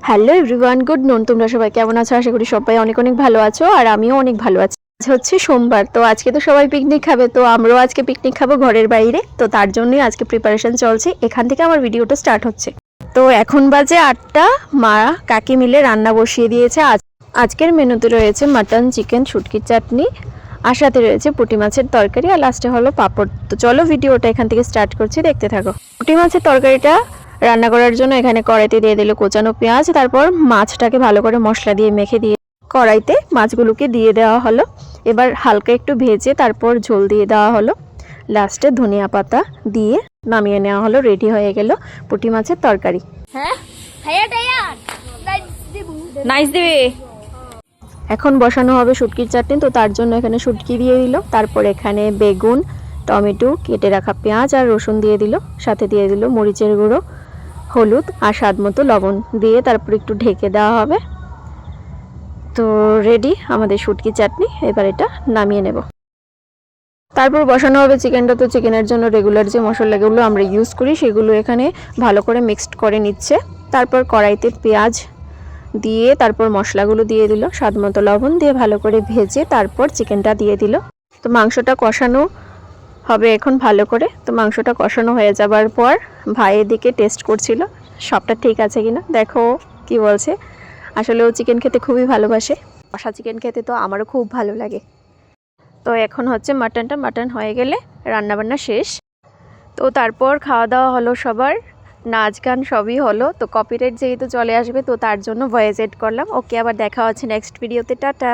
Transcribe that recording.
Hello everyone, good নুন। তোমরা সবাই কেমন আছো? আশা করি সবাই অনেক অনেক ভালো আছো, আর আমিও অনেক ভালো আছি। আজ হচ্ছে সোমবার, তো আজকে তো সবাই পিকনিক খাবে, তো আমরাও আজকে পিকনিক খাবো ঘরের বাইরে। তো তার জন্যই আজকে প্রিপারেশন চলছে, এখান থেকে আমার ভিডিওটা স্টার্ট হচ্ছে। তো এখন বাজে 8টা। মা কাকি মিলে রান্না বসিয়ে দিয়েছে। আজকের মেনুতে রয়েছে মাটন, চিকেন, শুটকির চাটনি, আর সাথে রয়েছে পুঁটি মাছের তরকারি, আর লাস্টে হলো পাঁপড়। তো চলো ভিডিওটা এখান থেকে স্টার্ট করছি, দেখতে থাকো। পুঁটি মাছের তরকারিটা রান্না করার জন্য এখানে কড়াইতে দিয়ে দিল কোচানো পেঁয়াজ, তারপর মাছটাকে ভালো করে মশলা দিয়ে মেখে দিয়ে কড়াইতে মাছগুলোকে দিয়ে দেওয়া হলো। এবার হালকা একটু ভেজে তারপর ঝোল দিয়ে দেওয়া হলো। লাস্টে ধনিয়া পাতা দিয়ে নামিয়ে নেওয়া হলো। রেডি হয়ে গেল পুঁটি মাছের তরকারি। নাইস দিবে। এখন বসানো হবে শুটকির চাটনি। তো তার জন্য এখানে শুটকি দিয়ে দিল, তারপর এখানে বেগুন, টমেটো, কেটে রাখা পেঁয়াজ আর রসুন দিয়ে দিল, সাথে দিয়ে দিল মরিচের গুঁড়ো, হলুদ আর স্বাদ মতো লবণ দিয়ে তারপর একটু ঢেকে দেওয়া হবে। তো রেডি আমাদের শুটকি চাটনি। এবার এটা নামিয়ে নেব। তারপর বসানো হবে চিকেনটা। তো চিকেনের জন্য রেগুলার যে মশলাগুলো আমরা ইউজ করি সেগুলো এখানে ভালো করে মিক্সড করে নিচ্ছে। তারপর কড়াইতে পেঁয়াজ দিয়ে তারপর মশলাগুলো দিয়ে দিল, স্বাদ মতো লবণ দিয়ে ভালো করে ভেজে তারপর চিকেনটা দিয়ে দিল। তো মাংসটা কষানো হবে এখন ভালো করে। তো মাংসটা কষানো হয়ে যাবার পর ভাই এদিকে টেস্ট করছিল সবটা ঠিক আছে কিনা। দেখো কি বলছে। আসলে ও চিকেন খেতে খুবই ভালোবাসে, কষা চিকেন খেতে তো আমারও খুব ভালো লাগে। তো এখন হচ্ছে মাটন হয়ে গেলে রান্নাবান্না শেষ। তো তারপর খাওয়া দাওয়া হলো সবার, নাচ গান সবই হলো। তো কপিরাইট যেহেতু চলে আসবে, তো তার জন্য ভয়েস এড করলাম। ওকে, আবার দেখা হচ্ছে নেক্সট ভিডিওতে। টাটা।